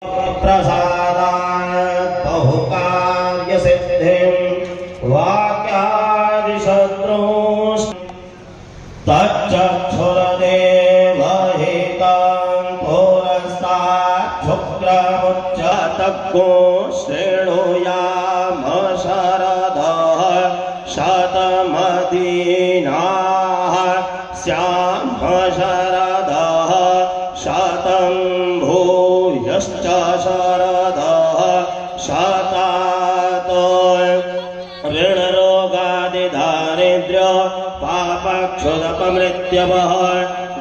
प्रसादात् बहुकार्यसिद्धिं वाक्यादिशत्रुंश्च तच्चक्षुरदेवहितं पुरस्तात् शुक्रमुच्चतको शृणुयाम शरदः शतमदीनाः स्याम शरदः शतं भूयश्च शरदः शतात् ऋणरोगादिदारिद्र्य पापक्षुदपमृत्यवः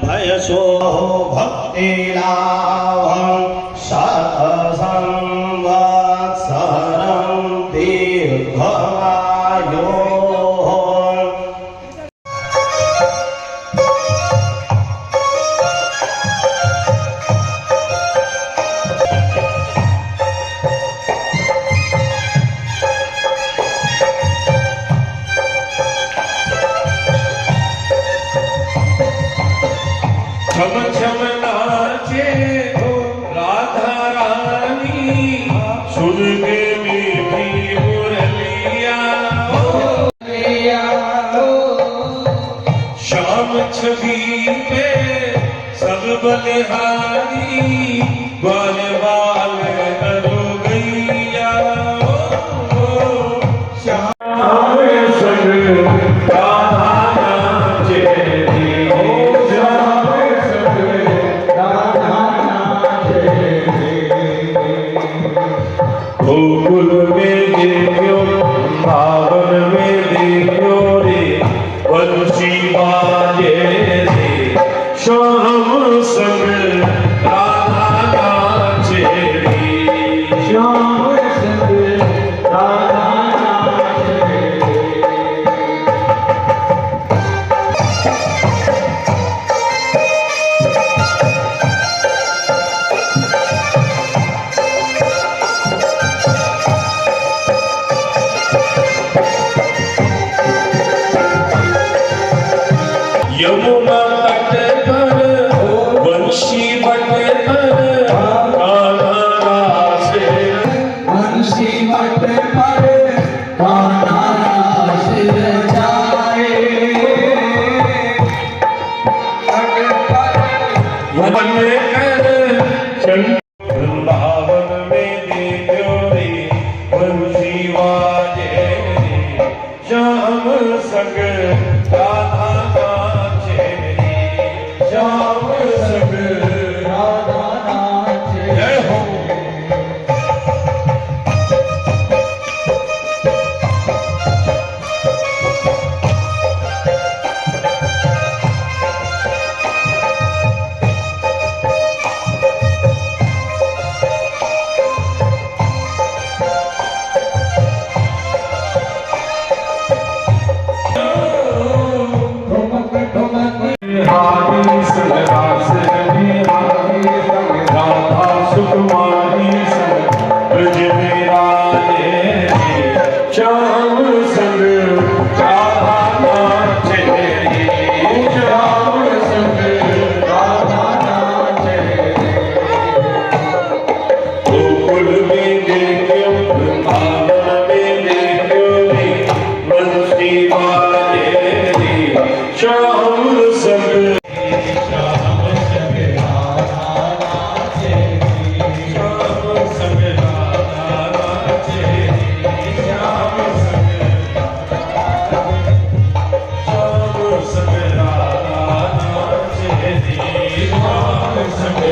भयशोः भक्तिलाभं शतसंवत्सरं दीर्घमायोः। छम छम नाचे राधा रानी सुन के मीठी मुरलिया शाम छवि पे सब बलिहारी ग्वाल बाल करो गैया श्याम संग राधा नाचे गोकुल में देखो भावन में देखो रे बंसी बाजे रे श्याम संग राधा नाचे रे श्याम संग राधा नाचे यमुना तट पर वंशी बट पर कान्हा रास वंशी बट पर कान्हा रास जाए तट पर वन कर वृंदावन में देखो रे वंशी बाजे रे श्याम संग राधा नाचे रे श्याम संग राधा नाचे जय हो। ठुमक ठुमक हारी संग रास बिहारी संग राधा सुकुमारी संग ब्रज विराजे रे श्याम संग राधा नाचे रे श्याम संग राधा नाचे गोकुल में देखो वृंदावन में देखो रे बंसी बाजे रे श्याम संग श्याम संग राधा नाचे श्याम संग राधा नाचे श्याम संग राधा नाचे श्याम संग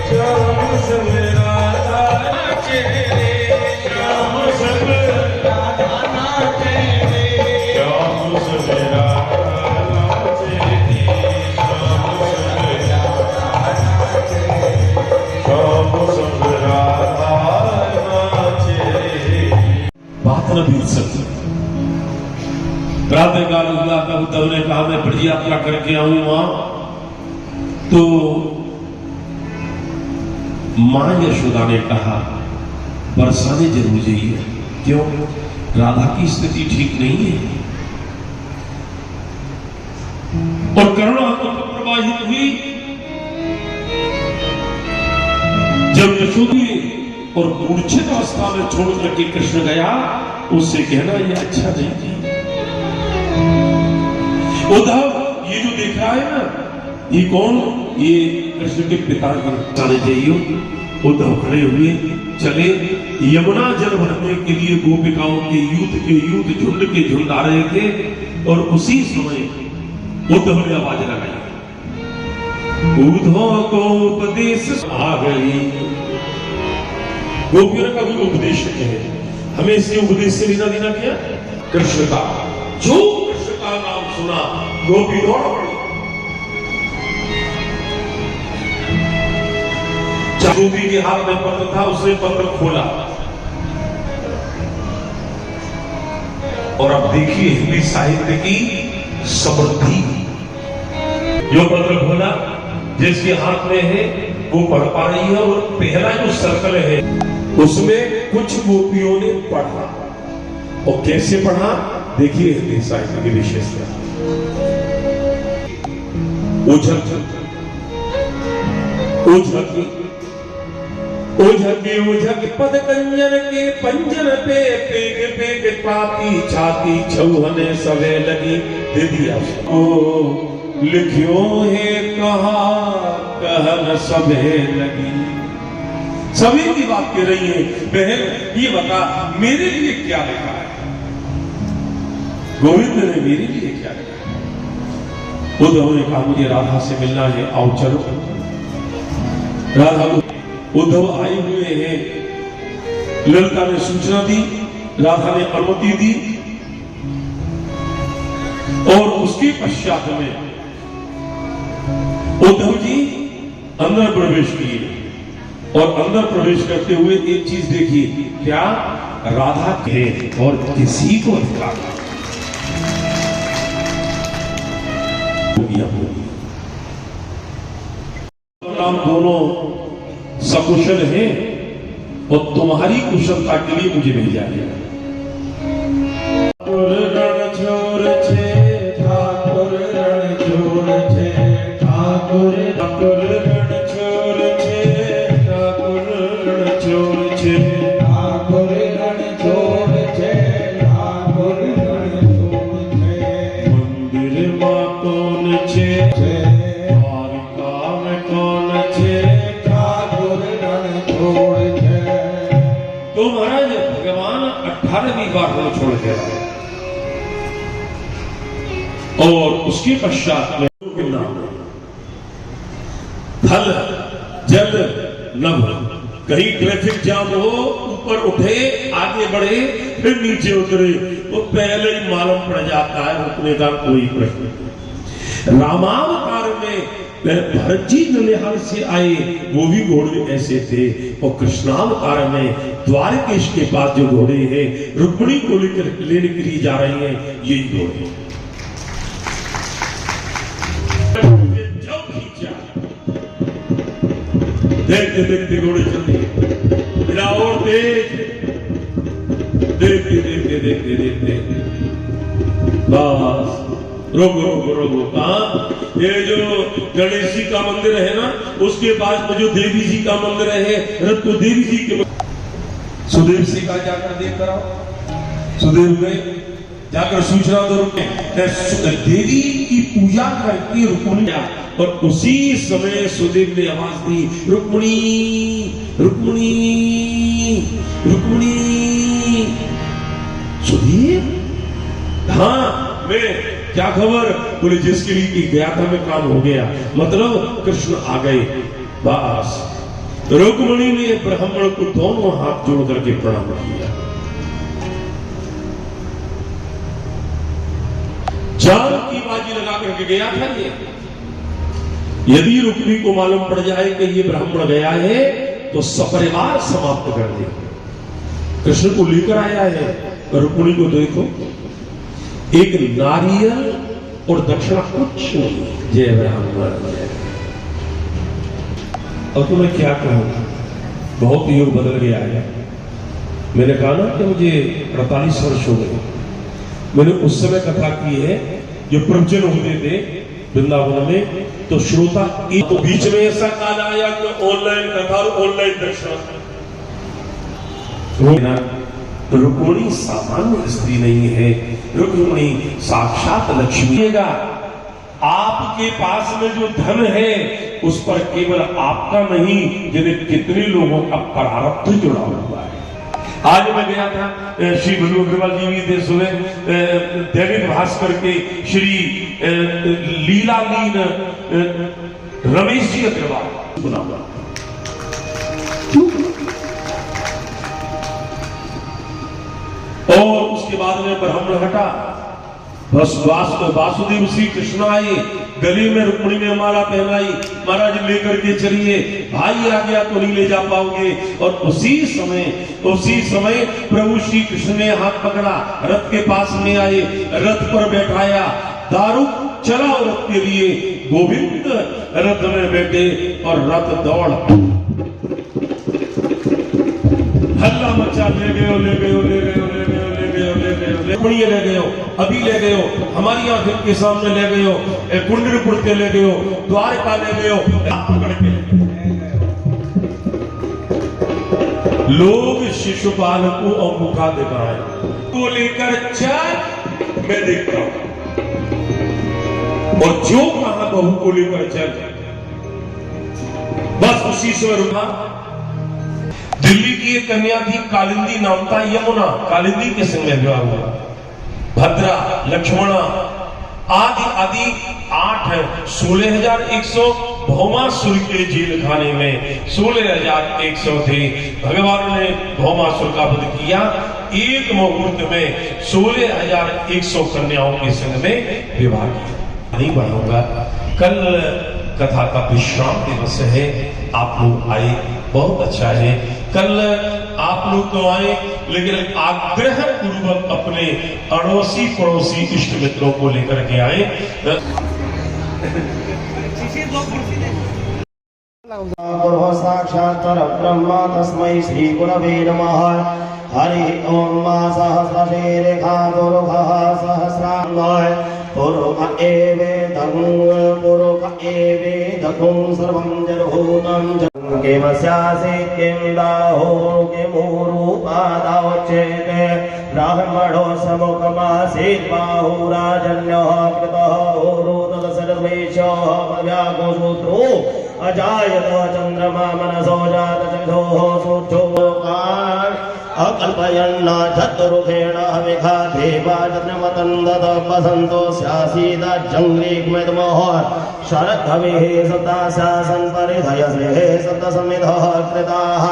श्याम संग राधा नाचे श्याम संग राधा नाचे श्याम संग राधा नाचे श्याम संग राधा नाचे। बात न भूल सकते। प्रातः काल हुआ तब उद्धव ने कहा मैं ब्रज यात्रा करके आऊं वहां, तो मां यशोदा ने कहा बरसाने जरूर जाइए। क्यों? राधा की स्थिति ठीक नहीं है। और करुणा प्रवाहित हुई जब यशोदी और मूर्छित अवस्था में छोड़ करके कृष्ण गया, उससे कहना ये अच्छा नहीं थी। उद्धव ये जो देख रहा है ना, ये कौन? ये कृष्ण के पिता जाने चाहिए। उद्धव खड़े हुए चले, यमुना जल भरने के लिए गोपिकाओं के युद्ध झुंड के झुंड आ रहे थे, और उसी समय उद्धव ने आवाज लगाई, उद्धव को उपदेश आ गई। गोपियों का भी उपदेश है, हमें इससे उपदेश से लेना देना क्या? कृष्ण का, जो कृष्ण का नाम सुना गोपी दौड़ पड़ी। गोपी के हाथ में पत्र था, उसने पत्र खोला, और अब देखिए हिंदी साहित्य की समृद्धि। जो पत्र खोला, जिसके हाथ में है वो पढ़ पा रही है, और पहला जो सर्कल है उसमें कुछ गोपियों ने पढ़ा। और कैसे पढ़ा देखिए हिंदी साहित्य की विशेषता। ओझक पद कंजन के पंजन पे पेग पेग पाती छाती छौहने सवे लगी दे दिया ओ लिखियो है कहा कहन सभे लगी। सभी की बात कह रही है, बहन ये बता मेरे लिए क्या लिखा है? गोविंद ने मेरे लिए क्या लिखा है? उद्धव ने कहा मुझे राधा से मिलना है, आओ चलो। राधा उद्धव आए हुए हैं, ललिता ने सूचना दी, राधा ने अनुमति दी, और उसके पश्चात में उद्धव जी अंदर प्रवेश किए, और अंदर प्रवेश करते हुए एक चीज देखी, क्या? राधा है और किसी को अधिकार हम दोनों सकुशल हैं, और तुम्हारी कुशलता के लिए मुझे भेजा गया। ठाकुर रण छोर छे, ठाकुर रण छोर छे, ठाकुर ठाकुर रण छोर छे, ठाकुर रण छोर छे, ठाकुर रण छोर छे, ठाकुर रण छोर छे। मंदिर में कौन छे, द्वारिका में कौन छे, ठाकुर रण छोर छे। तो महाराज भगवान 18वीं बार रण छोड़ के आए, और उसके पश्चात में थल जल नभ, कहीं ट्रैफिक जाम हो, ऊपर उठे आगे बढ़े फिर नीचे उतरे, वो पहले ही मालूम पड़ जाता है, रुकने का कोई प्रश्न नहीं। रामावतार में भरत जी ननिहाल से आए, वो भी घोड़े ऐसे थे, और कृष्णावतार में द्वारकेश के पास जो घोड़े हैं, रुक्मिणी को लेने के लिए जा रहे हैं, यही घोड़े। देखते देखते घोड़े चलते, मेरा और तेज, देखते देखते देखते देखते बस रोको रोको रोको। कहाँ? ये जो गणेश जी का मंदिर है ना, उसके पास में जो देवी जी का मंदिर है, रथ को देवी जी के सुदेव से कहा जाकर देख कर आओ। सुदेव गए, जाकर सूचना दो, देवी की पूजा करके रुक्मिणी, और उसी समय सुदेव ने आवाज दी, रुक्मिणी रुक्मिणी रुक्मिणी। सुदेव, हाँ मैं, क्या खबर? बोले जिसके लिए गया था मैं काम हो गया, मतलब कृष्ण आ गए। बस रुक्मिणी ने ब्राह्मण को दोनों हाथ जोड़ करके प्रणाम किया। जान की बाजी लगा करके गया था ये। यदि रुक्मिणी को मालूम पड़ जाए कि ये ब्राह्मण गया है, तो सपरिवार समाप्त कर दे। कृष्ण को लेकर आया है, रुक्मिणी को देखो, एक नारियल और दक्षिणा कुछ नहीं। जय ब्राह्मण जय। अब तो मैं क्या कहूं, बहुत युग बदल गया है। मैंने कहा ना कि मुझे 48 वर्ष हो गए। मैंने उस समय कथा की है, जो प्रवचन होते थे वृंदावन में, तो श्रोता एक तो बीच में ऐसा काल आया कि ऑनलाइन कथा और ऑनलाइन दर्शन। रुक्मिणी सामान्य स्त्री नहीं है, रुक्मिणी साक्षात लक्ष्मी है। आपके पास में जो धन है उस पर केवल आपका नहीं, जिन्हें कितने लोगों का प्रारब्ध जुड़ा हुआ है। आज मैं गया था, श्री भल्लू अग्रवाल जी भी थे सुबह, दैनिक भास्कर के श्री लीलालीन रमेश जी अग्रवाल सुना हुआ। और उसके बाद में ब्राह्मण हटा, बस वासुदेव श्री कृष्ण आए, गले में रुक्मिणी ने माला पहनाई, महाराज लेकर के चलिए, भाई आ गया तो नहीं ले जा पाओगे। और उसी समय प्रभु श्री कृष्ण ने हाथ पकड़ा, रथ के पास में आए, रथ पर बैठाया, दारुक चला रथ के लिए, गोविंद रथ में बैठे और रथ दौड़, हल्ला मचा, ले गए ले गए ले गए ले गए रुक्मिणी ले गए, अभी ले गए, हमारी आंखों के सामने ले गए, कुंडलपुर के ले गए, द्वारका ले गए, पकड़ के लोग शिशुपाल को अंगूठा दिखाए, को लेकर चल, मैं देखता हूं, और जो कहा बहू को लेकर चल, बस उसी समय रुका। दिल्ली की एक कन्या थी, कालिंदी नाम था, यमुना, कालिंदी के संग में विवाह हुआ, भद्रा, लक्ष्मणा आदि आदि 8 है, 16,100 भौमासुर के जेल खाने में 16,100 थे। भगवान ने भौमासुर का वध किया, एक मुहूर्त में 16,100 कन्याओं के संग में विवाह किया। नहीं बढ़ूंगा, कल कथा का विश्राम दिवस है, आप लोग आए, बहुत अच्छा है। कल आप लोग तो आए, लेकिन आग्रह पूर्वक अपने अड़ोसी पड़ोसी इष्ट मित्रों को लेकर के आए। साक्षात् परब्रह्म तस्मै श्री गुरवे नमः। हरि ओम सहस्रशीर्षा पुरुषः सहस्राङ्गाय पुरुष एवेदं सर्वं जडभूतं किमस्यासि किं दाहो किमुरूपादावच्येते ब्राह्मणो समुखमासीत् बाहुराजन्यः कृतः ऊरुतदशरद्वैश्यः व्याघोसूत्रो अजायत चन्द्रमा मनसो जातचक्षुः सूर्योऽकान् अकल्पयन् चतुर्मुखेण हविखा देवा चन्द्रमतन्दत वसन्तो स्यासीदज्जङ्घ्रिग्मेतमोह शरद्भवेः सताशासन् परिधयश्रेः सतसमिधः कृताः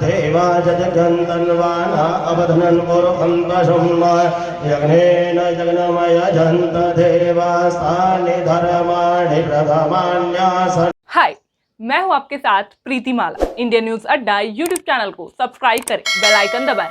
देवा जगन्तन्वाना अवधनन् पुरुषन्तशुम् यज्ञेन जगन्मयजन्त देवास्तानि धर्माणि प्रथमान्यासन्। हाय, मैं हूं आपके साथ प्रीति माला। इंडिया न्यूज अड्डा यूट्यूब चैनल को सब्सक्राइब करें, बेल आइकन दबाएं